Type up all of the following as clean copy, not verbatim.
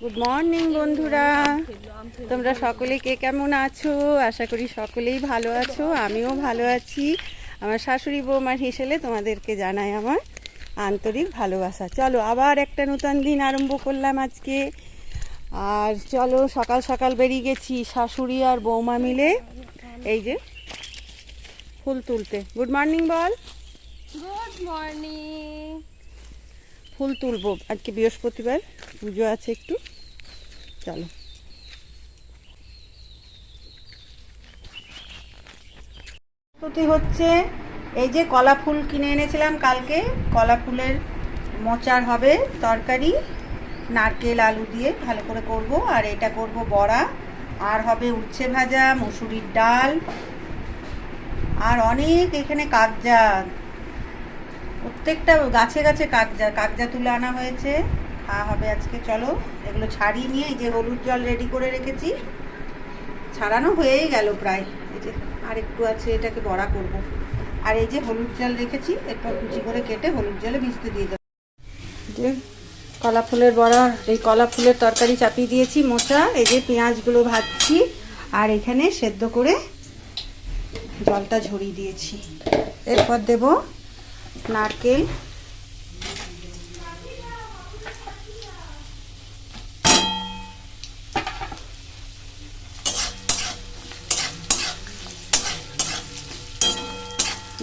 Good morning বন্ধুরা, তোমরা সকলে কে কেমন আছো? আশা করি সকলেই ভালো আছো, আমিও ভালো আছি। আমার শাশুড়ি বৌমার হিসেবে তোমাদেরকে জানাই আমার আন্তরিক ভালোবাসা। চলো আবার একটা নতুন দিন আরম্ভ করলাম আজকে। আর চলো সকাল সকাল বেরিয়ে গেছি শাশুড়ি আর বৌমা মিলে এই যে ফুল তুলতে। গুড মর্নিং বল। Good morning. ফুল তুলবো, আজকে বৃহস্পতিবার, পুজো আছে একটু। চলো প্রস্তুতি হচ্ছে। এই যে কলা ফুল কিনে এনেছিলাম কালকে, কলা ফুলের মোচার হবে তরকারি, নারকেল আলু দিয়ে ভালো করে করব। আর এটা করব বড়া, আর হবে উচ্ছে ভাজা, মসুরির ডাল, আর অনেক এখানে কাগজা, প্রত্যেকটা গাছে গাছে কাগজা তুলে আনা হয়েছে, খাওয়া হবে আজকে। চলো এগুলো ছাড়িয়ে নিয়ে, এই যে হলুদ জল রেডি করে রেখেছি, ছাড়ানো হয়েই গেল প্রায়। এই যে আর একটু আছে, এটাকে বড়া করব। আর এই যে হলুদ জল রেখেছি, এরপর কুচি করে কেটে হলুদ জলে ভিজতে দিয়ে দেবো। যে কলা ফুলের বড়া, এই কলা ফুলের তরকারি চাপিয়ে দিয়েছি মোচা। এই যে পেঁয়াজগুলো ভাজছি, আর এখানে সেদ্ধ করে জলটা ঝরিয়ে দিয়েছি। এরপর দেব নারকেল,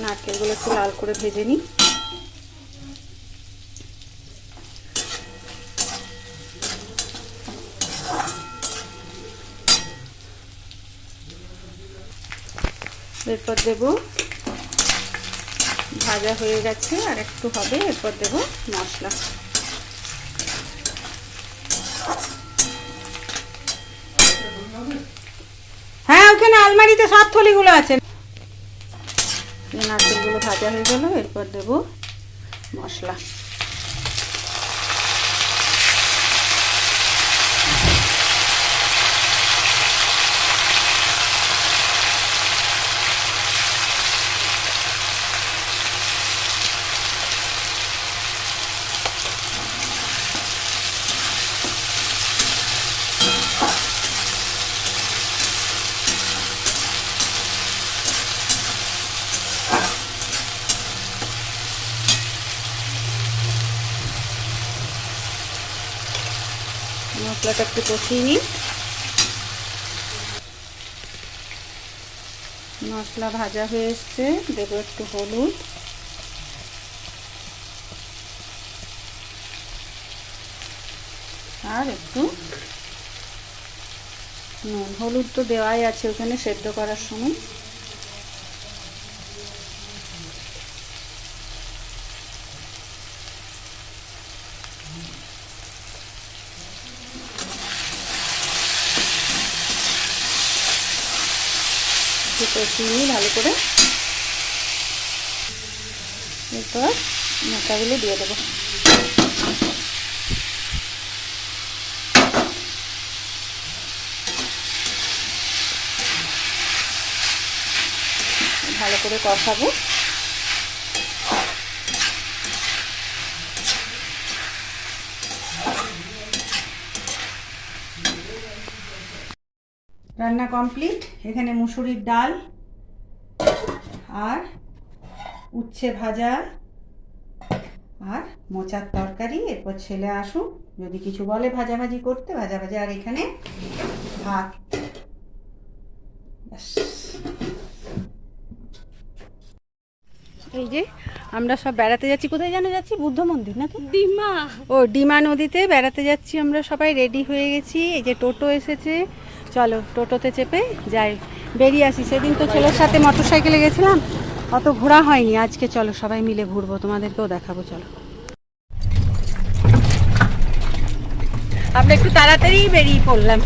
নারকেলগুলো একটু লাল করে ভেজে নিই। এরপর দেব, ভাজা হয়ে গেছে আর একটু হবে, এরপর দেব মশলা। হ্যাঁ, ওখানে আলমারিতে সব থলিগুলো আছে। নারকেলগুলো ভাজা হয়ে গেল, এরপর দেব মশলা। মশলাটা একটু কষিয়ে নিই। মশলা ভাজা হয়ে এসছে, দেব একটু হলুদ, আর একটু নুন। হলুদ তো দেওয়াই আছে ওখানে সেদ্ধ করার সময়। কষিয়ে নিই ভালো করে, এরপর মোচাগুলো দিয়ে দেবো। ভালো করে কষাবো। রান্না কমপ্লিট। এখানে মুসুরির ডাল আর উচ্ছে ভাজা আর মোচার তরকারি। এরপর ছেলে আসুক, যদি কিছু বলে ভাজাভাজি করতে, ভাজাভাজি। আর এখানে ভাত। এই যে আমরা সব বেড়াতে যাচ্ছি। কোথায় জানো যাচ্ছি? বুদ্ধ মন্দির নাকি ডিমা। ও ডিমা নদীতে বেড়াতে যাচ্ছি আমরা, সবাই রেডি হয়ে গেছি। এই যে টোটো এসেছে, চলো টোটোতে চেপে যাই, বেরিয়ে আসি। সেদিন তো ছেলের সাথে মোটর সাইকেলে গেছিলাম, অত ঘোরা হয়নি। আজকে চলো সবাই মিলে ঘুরবো, তোমাদেরকেও দেখাবো। চলো আমরা একটু তাড়াতাড়ি বেরিয়ে পড়লাম।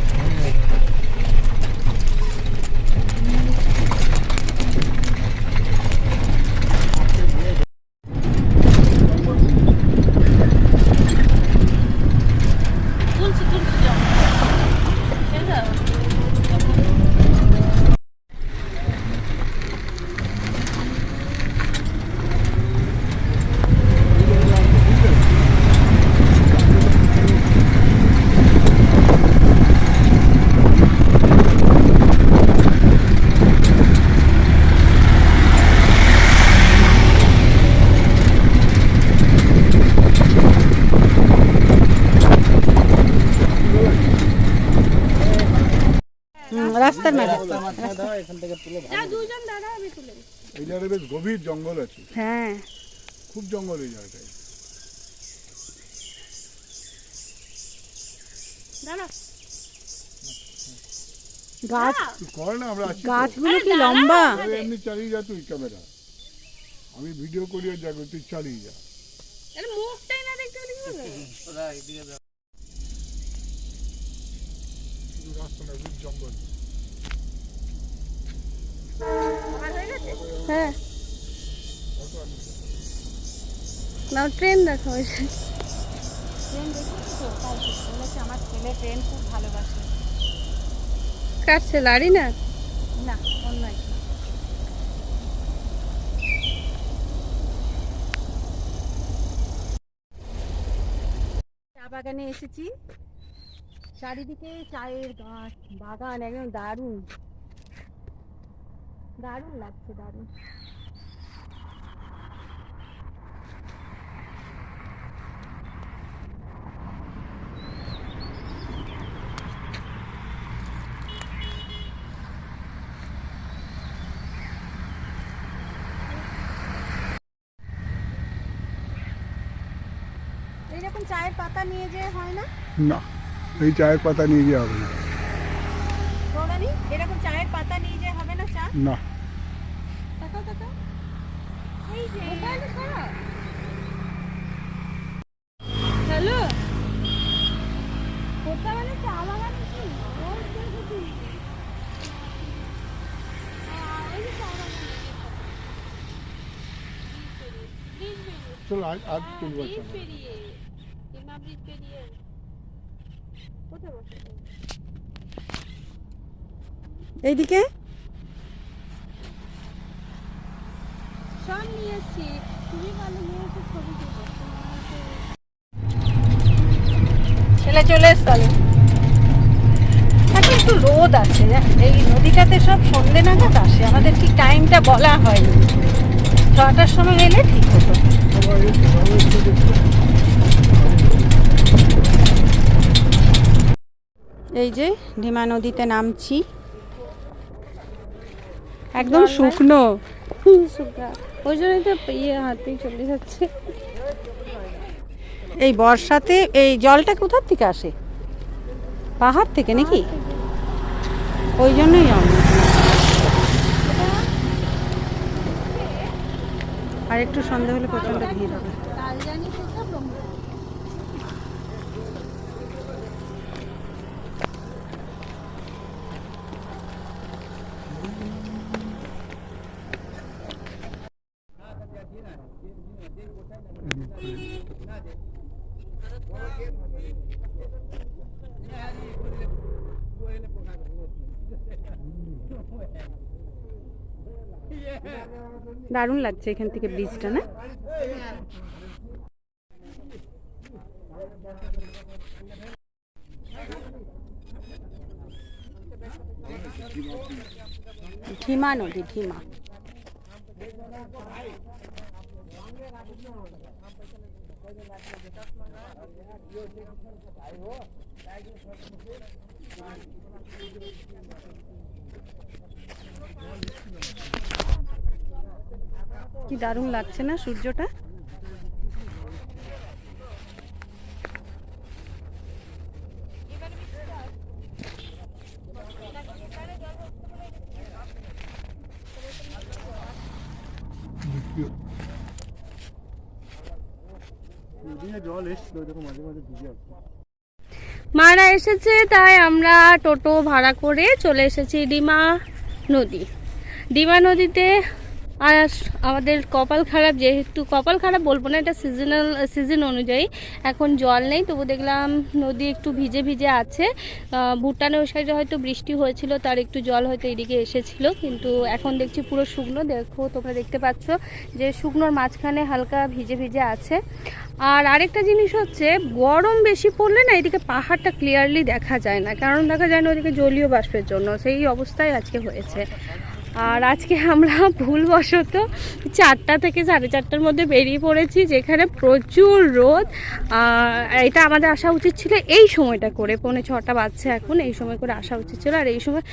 দাও এখান থেকে তুলে যা দুজন দাঁড়া আমি তুলে দিচ্ছি। এই জায়গায় বেশ গভীর জঙ্গল আছে, হ্যাঁ খুব জঙ্গল এই জায়গাটায়। দাঁড়া গাছ তুই কর না, আমরা আছি তো। গাছগুলো কি লম্বা? আরে এমনি চালিয়ে যা তুই ক্যামেরা, আমি ভিডিও করি আর যাবো, তুই চালিয়ে যা। আরে মুখটাই না দেখতে পেলে কি হবে? ওরা এদিকে দাও। শুধু রাস্তা না, গভীর জঙ্গল। আমার হয়ে গেছে? হ্যাঁ না ট্রেন দেখা হয়েছে। ট্রেন দেখেছি তো, তাই তো বলেছে আমার ছেলে ট্রেন খুব ভালোবাসে। কাটছে লাড়ি না, না অন্য একটা। চা বাগানে এসেছি, চারিদিকে চায়ের গাছ বাগান, একদম দারুণ দারুণ লাগছে, দারুণ। এইরকম চায়ের পাতা নিয়ে যে হয় না? না, এই চায়ের পাতা নিয়ে যাওয়া হবে না। গৌরানি, এরকম চায়ের পাতা নিয়ে যে হবে না চা? না, তাকাও তাকাও, এই যে ওখানে সরা। হ্যালো কোথা মানে চা বাগান কি? ওই দেখেছি। ওই যে চা বাগান। ব্রিজ বেরিয়ে। চলো আজ তুলবো ব্রিজ চলো। পেরিয়ে। কিমা ব্রিজ পেরিয়ে। কোথায় বসে? এইদিকে সব নিয়ে এসছি, খুবই ভালো নিয়ে এসে ছবি তুলবো। ছেলে চলে এসছে। এখন একটু রোদ আছে, এই নদীটাতে সব সন্ধ্যে নাগাদ আসে, আমাদের ঠিক টাইমটা বলা হয়নি। 6টার সময় এলে ঠিক হতো। এই যে ঢিমা নদীতে নামছি, একদম শুকনো। ওই জন্যই তো ইয়ে হাতেই চলে যাচ্ছে। এই বর্ষাতে এই জলটা কোথার থেকে আসে? পাহাড় থেকে নাকি? ওই জন্যই আর একটু সন্ধ্যা হলে প্রচন্ড ভিড় হবে। কালজানি কোথা ব্রহ্ম দারুণ লাগছে এখান থেকে ব্রিজটা, না? ঢিমা নদী, ঢিমা। কি দারুণ লাগছে না সূর্যটা? জল এসছিল, দেখো মাঝে মাঝে ভিজে আছে। মারা এসেছে, তাই আমরা টোটো ভাড়া করে চলে এসেছি ডিমা নদী। ডিমা নদীতে আর আমাদের কপাল খারাপ, যেহেতু কপাল খারাপ বলবো না, এটা সিজন অনুযায়ী এখন জল নেই, তবু দেখলাম নদী একটু ভিজে ভিজে আছে। ভুটানের ওই সাইডে হয়তো বৃষ্টি হয়েছিল, তার একটু জল হয়তো এদিকে এসেছিল, কিন্তু এখন দেখছি পুরো শুকনো। দেখো তোমরা দেখতে পাচ্ছ যে শুকনোর মাঝখানে হালকা ভিজে ভিজে আছে। আর আরেকটা জিনিস হচ্ছে, গরম বেশি পড়লে না এদিকে পাহাড়টা ক্লিয়ারলি দেখা যায় না, কারণ দেখা যায় না ওদিকে জলীয় বাষ্পের জন্য, সেই অবস্থায় আজকে হয়েছে। আর আজকে আমরা ভুলবশত 4টা থেকে 4:30টার মধ্যে বেরিয়ে পড়েছি, যেখানে প্রচুর রোদ। এটা আমাদের আসা উচিত ছিল এই সময়টা করে, 5:45 বাজছে এখন, এই সময় করে আসা উচিত ছিল। আর এই সময়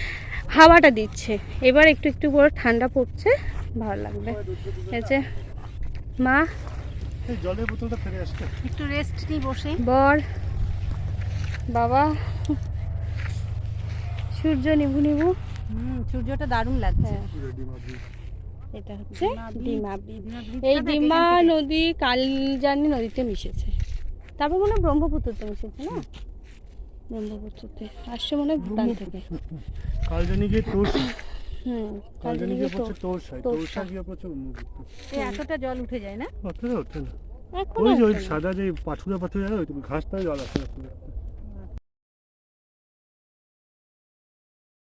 হাওয়াটা দিচ্ছে, এবার একটু একটু করে ঠান্ডা পড়ছে, ভালো লাগবে। এই যে মা জলের বোতলটা ফেলে আসছে। একটু রেস্ট নিই বসে। বর, বাবা, সূর্য নিভু নিভু। সূর্যটা দারুণ লাগছে। এটা হচ্ছে ডিমা ব্রিজ। ডিমা ব্রিজটা এই দেখ ডিমা এখান থেকে। নদী কালজানি নদীতে মিশেছে, তারপর মনে হয় ব্রহ্মপুত্রতে মিশেছে না, ব্রহ্মপুত্রতে আসছে মনে হয় ভুটান থেকে। কালজানি গিয়ে তোর কালজানি গিয়ে তো পড়ছে তোরসায়, তোরসা গিয়ে পড়ছে ব্রহ্মপুত্র। এতটা জল উঠে যায় না? অতটা ওঠে না। এখন ওই যে ওই ওঠে না। সাদা যে পাথুরা পাথুরা ওই ঘাসটাই জল আসে না।